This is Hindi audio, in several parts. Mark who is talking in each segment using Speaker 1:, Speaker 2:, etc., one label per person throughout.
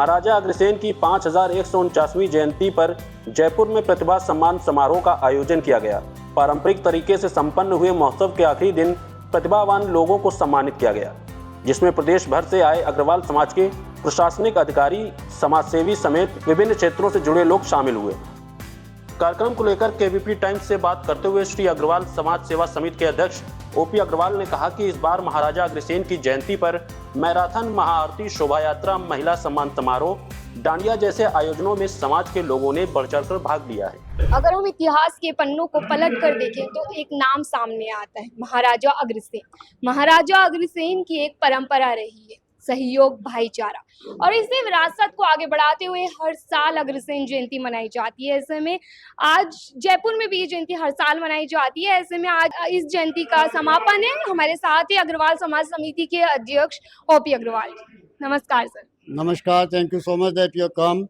Speaker 1: महाराजा अग्रसेन की 5149वीं जयंती पर जयपुर में प्रतिभा सम्मान समारोह का आयोजन किया गया। पारंपरिक तरीके से संपन्न हुए महोत्सव के आखिरी दिन प्रतिभावान लोगों को सम्मानित किया गया, जिसमें प्रदेश भर से आए अग्रवाल समाज के प्रशासनिक अधिकारी, समाजसेवी समेत विभिन्न क्षेत्रों से जुड़े लोग शामिल हुए। कार्यक्रम को लेकर केवीपी टाइम्स से बात करते हुए श्री अग्रवाल समाज सेवा समिति के अध्यक्ष ओपी अग्रवाल ने कहा कि इस बार महाराजा अग्रसेन की जयंती पर मैराथन, महाआरती, शोभा यात्रा, महिला सम्मान समारोह, डांडिया जैसे आयोजनों में समाज के लोगों ने बढ़ चढ़कर भाग लिया है।
Speaker 2: अगर हम इतिहास के पन्नों को पलट कर देखें तो एक नाम सामने आता है, महाराजा अग्रसेन। महाराजा अग्रसेन की एक परंपरा रही है, सहयोग, भाईचारा, और इसी विरासत को आगे बढ़ाते हुए हर साल अग्रसेन जयंती मनाई जाती है। ऐसे में आज जयपुर में भी ये जयंती हर साल मनाई जाती है। ऐसे में आज इस जयंती का समापन है। हमारे साथ ही अग्रवाल समाज समिति के अध्यक्ष ओपी अग्रवाल। नमस्कार सर।
Speaker 3: नमस्कार, thank you so much that you come.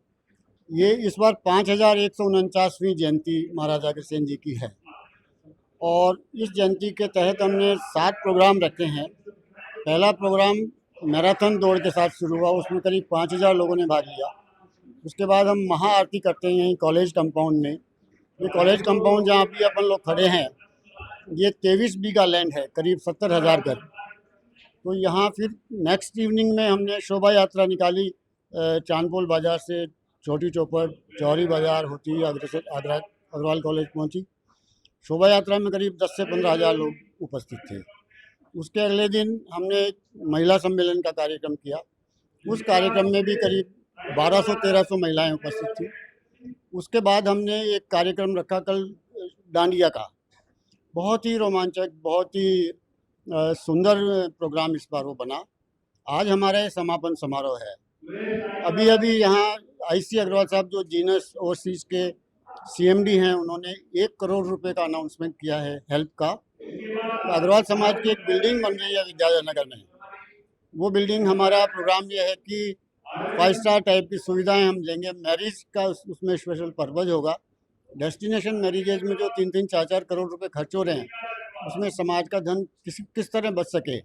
Speaker 3: ये इस बार 5149वीं जयंती महाराजा अग्रसेन जी की है और इस जयंती के तहत हमने 7 प्रोग्राम रखे हैं। पहला प्रोग्राम मैराथन दौड़ के साथ शुरू हुआ, उसमें करीब 5000 लोगों ने भाग लिया। उसके बाद हम महाआरती करते हैं यहीं कॉलेज कंपाउंड में। ये कॉलेज कंपाउंड जहाँ भी अपन लोग खड़े हैं, ये 23 बीघा लैंड है, करीब 70,000 घर। तो यहाँ फिर नेक्स्ट इवनिंग में हमने शोभा यात्रा निकाली, चांदपोल बाज़ार से छोटी चौपड़, जौहरी बाज़ार होती है अग्रवाल कॉलेज पहुँची। शोभा यात्रा में करीब 10 से 15,000 लोग उपस्थित थे। उसके अगले दिन हमने महिला सम्मेलन का कार्यक्रम किया। उस कार्यक्रम में भी करीब 1200-1300 महिलाएं उपस्थित थी। उसके बाद हमने एक कार्यक्रम रखा कल डांडिया का। बहुत ही रोमांचक, बहुत ही सुंदर प्रोग्राम इस बार वो बना। आज हमारा समापन समारोह है। अभी यहाँ आईसी अग्रवाल साहब जो जीनस ओवरसीज के सीएमडी हैं, उन्होंने 1 करोड़ रुपए का अनाउंसमेंट किया है हेल्प का। अग्रवाल समाज की एक बिल्डिंग बन रही है विद्यानगर में। वो बिल्डिंग, हमारा प्रोग्राम ये है कि 5 स्टार टाइप की सुविधाएं हम देंगे। मैरिज का उसमें स्पेशल पर्पज होगा। डेस्टिनेशन मैरिजेज में जो 3-3, 4-4 करोड़ रुपए खर्च हो रहे हैं, उसमें समाज का धन किस तरह बच सके,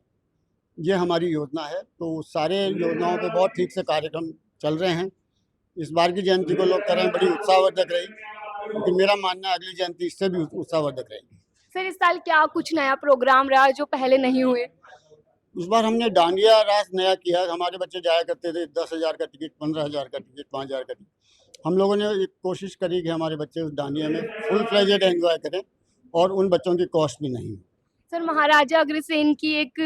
Speaker 3: ये हमारी योजना है। तो सारे योजनाओं पे बहुत ठीक से कार्यक्रम चल रहे हैं। इस बार की जयंती को लोग करें बड़ी उत्साहवर्धक रही, लेकिन मेरा मानना है अगली जयंती इससे भी उत्साहवर्धक रहेगी।
Speaker 2: सर, इस साल क्या कुछ नया प्रोग्राम रहा जो पहले नहीं हुए?
Speaker 3: इस बार हमने डांडिया रास नया किया। हमारे बच्चे जाया करते थे, 10,000 का टिकट, 15,000 का टिकट, 5,000 का टिकट। हम लोगों ने एक कोशिश करी कि हमारे बच्चे उस डांडिया में फुल फ्लेजेड एंजॉय करें और उन बच्चों की कॉस्ट भी नहीं।
Speaker 2: सर, महाराजा अग्रसेन की एक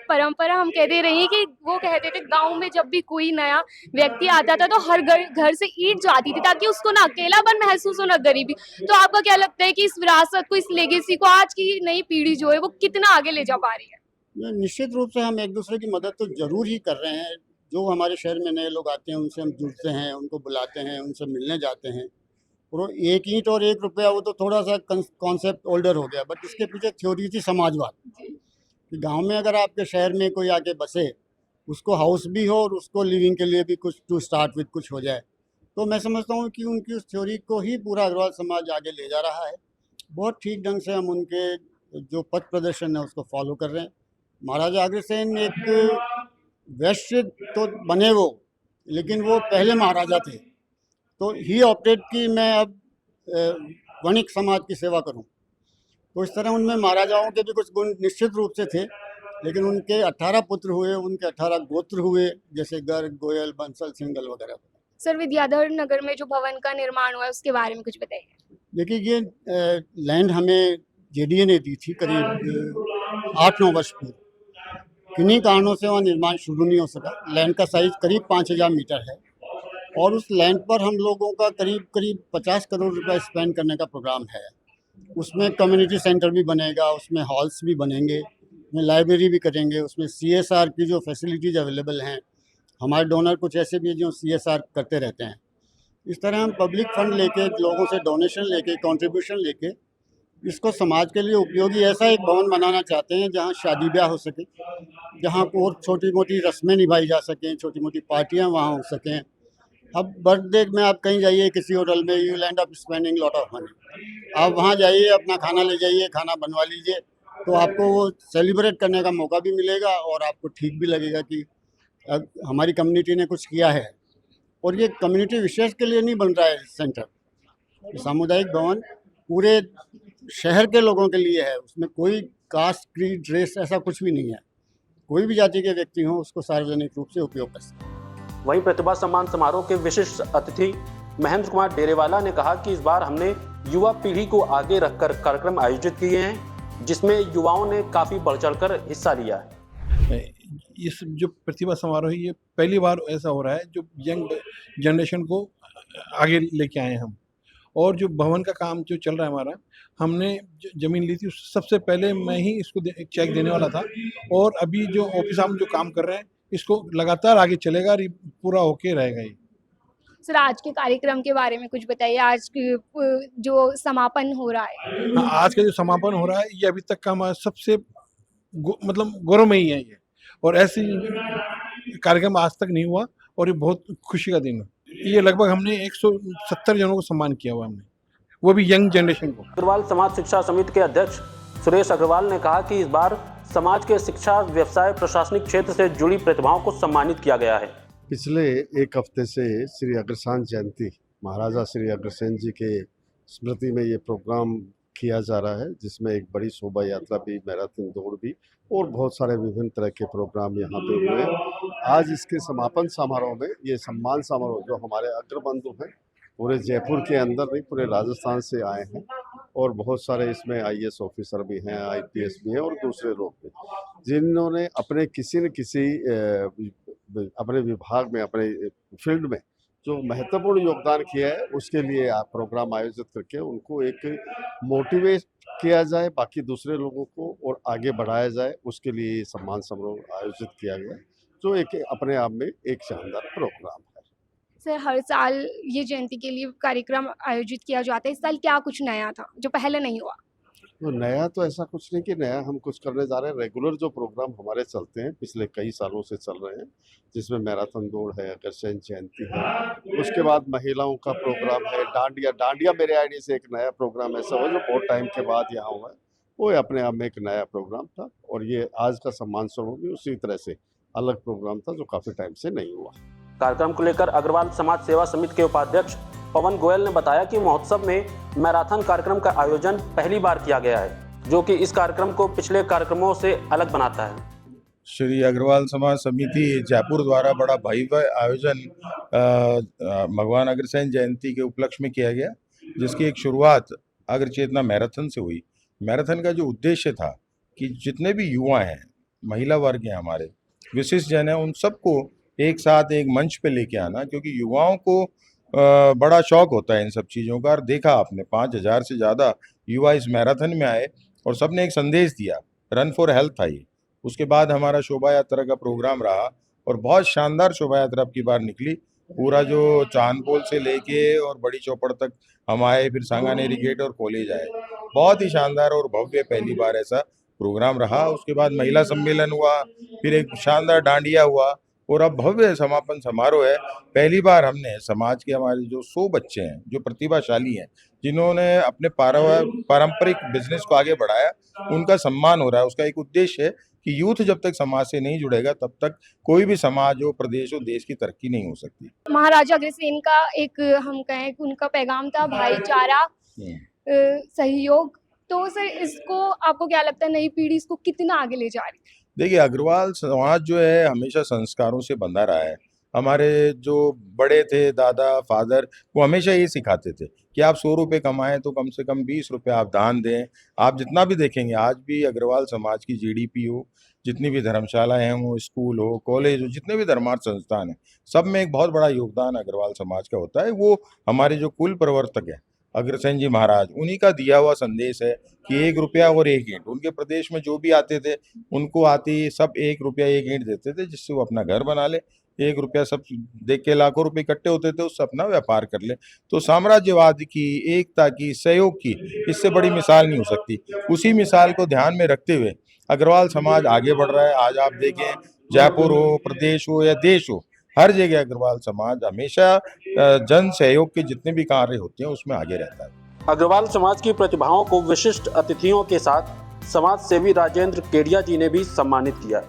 Speaker 2: परंपरा हम कहते रही कि वो कहते थे गांव में जब भी कोई नया व्यक्ति आता था तो हर घर से ईंट जाती थी ताकि उसको ना अकेलापन महसूस हो, ना गरीबी। तो आपका क्या लगता है कि इस विरासत को, इस लेगेसी को आज की नई पीढ़ी जो है वो कितना आगे ले जा पा रही है?
Speaker 3: निश्चित रूप से हम एक दूसरे की मदद तो जरूर ही कर रहे हैं। जो हमारे शहर में नए लोग आते हैं उनसे हम जुड़ते हैं, उनको बुलाते हैं, उनसे मिलने जाते हैं। और 1 ईंट और 1 रुपया, वो तो थोड़ा सा कॉन्सेप्ट ओल्डर हो गया, बट इसके पीछे थ्योरी थी समाजवाद कि गांव में अगर आपके शहर में कोई आके बसे, उसको हाउस भी हो और उसको लिविंग के लिए भी कुछ टू स्टार्ट विद कुछ हो जाए। तो मैं समझता हूँ कि उनकी उस थ्योरी को ही पूरा अग्रवाल समाज आगे ले जा रहा है। बहुत ठीक ढंग से हम उनके जो पथ प्रदर्शन है उसको फॉलो कर रहे हैं। महाराजा अग्रसेन एक वैश्य तो बने वो, लेकिन वो पहले महाराजा थे। तो ही ऑप्टेड कि मैं अब वणिक समाज की सेवा करूं। तो इस तरह उनमें महाराजाओं के भी कुछ गुण निश्चित रूप से थे, लेकिन उनके 18 पुत्र हुए, उनके 18 गोत्र हुए, जैसे गर्ग, गोयल, बंसल, सिंगल वगैरह।
Speaker 2: सर, विद्याधर नगर में जो भवन का निर्माण हुआ है उसके बारे में कुछ बताइए।
Speaker 3: देखिए, ये लैंड हमें जेडीए ने दी थी करीब 8-9 वर्ष पूर्व। किन्हीं कारणों से वहाँ निर्माण शुरू नहीं हो सका। लैंड का साइज करीब 5000 मीटर है और उस लैंड पर हम लोगों का करीब 50 करोड़ रुपए स्पेंड करने का प्रोग्राम है। उसमें कम्युनिटी सेंटर भी बनेगा, उसमें हॉल्स भी बनेंगे, उसमें लाइब्रेरी भी करेंगे, उसमें CSR की जो फैसिलिटीज़ अवेलेबल हैं, हमारे डोनर कुछ ऐसे भी हैं जो CSR करते रहते हैं। इस तरह हम पब्लिक फंड लेके, लोगों से डोनेशन लेके, कंट्रीब्यूशन लेके इसको समाज के लिए उपयोगी ऐसा एक भवन बनाना चाहते हैं जहाँ शादी ब्याह हो सके, जहाँ और छोटी मोटी रस्में निभाई जा सकें, छोटी मोटी पार्टियाँ वहाँ हो सकें। अब बर्थडे में आप कहीं जाइए किसी होटल में, you land up spending lot of money. आप वहाँ जाइए, अपना खाना ले जाइए, खाना बनवा लीजिए, तो आपको वो सेलिब्रेट करने का मौका भी मिलेगा और आपको ठीक भी लगेगा कि हमारी कम्युनिटी ने कुछ किया है। और ये कम्युनिटी विशेष के लिए नहीं बन रहा है सेंटर, ये सामुदायिक भवन पूरे शहर के लोगों के लिए है। उसमें कोई कास्ट, क्रीड, रेस ऐसा कुछ भी नहीं है। कोई भी जाति के व्यक्ति हो उसको सार्वजनिक रूप से उपयोग कर सकते हैं।
Speaker 1: वहीं प्रतिभा सम्मान समारोह के विशिष्ट अतिथि महेंद्र कुमार डेरेवाला ने कहा कि इस बार हमने युवा पीढ़ी को आगे रखकर कार्यक्रम आयोजित किए हैं, जिसमें युवाओं ने काफी बढ़ चढ़कर हिस्सा लिया है।
Speaker 4: इस जो प्रतिभा समारोह है, ये पहली बार ऐसा हो रहा है जो यंग जनरेशन को आगे लेके आए हम। और जो भवन का काम जो चल रहा है हमारा, हमने जमीन ली थी, सबसे पहले मैं ही इसको चेक देने वाला था। और अभी जो ऑफिस हम जो काम कर रहे हैं, इसको लगातार आगे चलेगा और पूरा होके रहेगा ये।
Speaker 2: सर, आज के कार्यक्रम के बारे में कुछ बताइए। आज जो समापन हो रहा है,
Speaker 4: आज का जो समापन हो रहा है, ये अभी तक का हमारा सबसे मतलब गौरवमयी है ये। और ऐसी कार्यक्रम आज तक नहीं हुआ और ये बहुत खुशी का दिन है। ये लगभग हमने 170 जनों को सम्मान किया हुआ हमने, वो भी यंग जनरेशन को।
Speaker 1: अग्रवाल समाज शिक्षा समिति के अध्यक्ष सुरेश अग्रवाल ने कहा कि इस बार समाज के शिक्षा, व्यवसाय, प्रशासनिक क्षेत्र से जुड़ी प्रतिभाओं को सम्मानित किया गया है।
Speaker 5: पिछले एक हफ्ते से श्री अग्रसेन जयंती, महाराजा श्री अग्रसेन जी के स्मृति में ये प्रोग्राम किया जा रहा है, जिसमें एक बड़ी शोभा यात्रा भी, मैराथन दौड़ भी और बहुत सारे विभिन्न तरह के प्रोग्राम यहाँ पे हुए। आज इसके समापन समारोह में ये सम्मान समारोह जो हमारे अग्रबंधु हैं, पूरे जयपुर के अंदर नहीं पूरे राजस्थान से आए हैं और बहुत सारे इसमें IAS ऑफिसर भी हैं, IPS भी हैं और दूसरे लोग भी, जिन्होंने अपने किसी न किसी अपने विभाग में, अपने फील्ड में जो महत्वपूर्ण योगदान किया है, उसके लिए आप प्रोग्राम आयोजित करके उनको एक मोटिवेट किया जाए, बाकी दूसरे लोगों को और आगे बढ़ाया जाए, उसके लिए सम्मान समारोह आयोजित किया गया, जो एक अपने आप में एक शानदार प्रोग्राम है।
Speaker 2: सर, हर साल ये जयंती के लिए कार्यक्रम आयोजित किया जाता है। इस साल क्या कुछ नया था जो पहले नहीं हुआ?
Speaker 5: तो नया तो ऐसा कुछ नहीं कि नया हम कुछ करने जा रहे हैं। रेगुलर जो प्रोग्राम हमारे चलते हैं, पिछले कई सालों से चल रहे हैं, जिसमें मैराथन दौड़ है, अग्रसेन जयंती है, उसके बाद महिलाओं का प्रोग्राम है, डांडिया मेरे आईडी से एक नया प्रोग्राम ऐसा हुआ जो बहुत टाइम के बाद यहाँ हुआ है, वो अपने आप में एक नया प्रोग्राम था। और ये आज का सम्मान समारोह भी उसी तरह से अलग प्रोग्राम था जो काफ़ी टाइम से नहीं हुआ।
Speaker 1: कार्यक्रम को लेकर अग्रवाल समाज सेवा समिति के उपाध्यक्ष पवन गोयल ने बताया कि महोत्सव में मैराथन कार्यक्रम का आयोजन पहली बार किया गया है, जो कि इस कार्यक्रम को पिछले कार्यक्रमों से अलग बनाता है।
Speaker 6: श्री अग्रवाल समाज समिति जयपुर द्वारा बड़ा भव्य आयोजन भगवान अग्रसेन जयंती के उपलक्ष्य में किया गया, जिसकी एक शुरुआत अग्र चेतना मैराथन से हुई। मैराथन का जो उद्देश्य था कि जितने भी युवा हैं, महिला वर्ग हैं, हमारे विशिष्ट जन हैं, उन सबको एक साथ एक मंच पे लेके आना, क्योंकि युवाओं को बड़ा शौक होता है इन सब चीज़ों का। और देखा आपने 5000 से ज़्यादा युवा इस मैराथन में आए और सबने एक संदेश दिया, रन फॉर हेल्थ था ये। उसके बाद हमारा शोभा यात्रा का प्रोग्राम रहा और बहुत शानदार शोभा यात्रा अब की बार निकली। पूरा जो चांदपोल से लेके और बड़ी चौपड़ तक हम आए, फिर सांगानेरी गेट और कॉलेज आए। बहुत ही शानदार और भव्य पहली बार ऐसा प्रोग्राम रहा। उसके बाद महिला सम्मेलन हुआ, फिर एक शानदार डांडिया हुआ और अब भव्य समापन समारोह है। पहली बार हमने समाज के हमारे जो 100 बच्चे हैं जो प्रतिभाशाली हैं, जिन्होंने अपने पारंपरिक बिजनेस को आगे बढ़ाया, उनका सम्मान हो रहा है। उसका एक उद्देश्य है कि यूथ जब तक समाज से नहीं जुड़ेगा तब तक कोई भी समाज हो, प्रदेश हो, देश की तरक्की नहीं हो सकती।
Speaker 2: महाराजा अग्रसेन का एक हम कहें उनका पैगाम था भाईचारा, सहयोग। तो सर, इसको आपको क्या लगता है नई पीढ़ी इसको कितना आगे ले जा रही है?
Speaker 6: देखिए, अग्रवाल समाज जो है हमेशा संस्कारों से बंधा रहा है। हमारे जो बड़े थे, दादा, फादर, वो हमेशा ये सिखाते थे कि आप 100 रुपये कमाएं तो कम से कम 20 रुपये आप दान दें। आप जितना भी देखेंगे, आज भी अग्रवाल समाज की GDP हो, जितनी भी धर्मशालाएं हों, स्कूल हो, कॉलेज हो, जितने भी धर्मार्थ संस्थान हैं, सब में एक बहुत बड़ा योगदान अग्रवाल समाज का होता है। वो हमारे जो कुल प्रवर्तक हैं अग्रसेन जी महाराज, उन्हीं का दिया हुआ संदेश है कि 1 रुपया और 1 ईंट। उनके प्रदेश में जो भी आते थे, उनको आते ही सब 1 रुपया 1 ईंट देते थे, जिससे वो अपना घर बना ले। 1 रुपया सब देख के लाखों रुपए इकट्ठे होते थे, उससे अपना व्यापार कर ले। तो साम्राज्यवाद की, एकता की, सहयोग की इससे बड़ी मिसाल नहीं हो सकती। उसी मिसाल को ध्यान में रखते हुए अग्रवाल समाज आगे बढ़ रहा है। आज आप देखें, जयपुर हो, प्रदेश हो या देश हो, हर जगह अग्रवाल समाज हमेशा जन सहयोग के जितने भी कार्य होते हैं उसमें आगे रहता है।
Speaker 1: अग्रवाल समाज की प्रतिभाओं को विशिष्ट अतिथियों के साथ समाज सेवी राजेंद्र केडिया जी ने भी सम्मानित किया।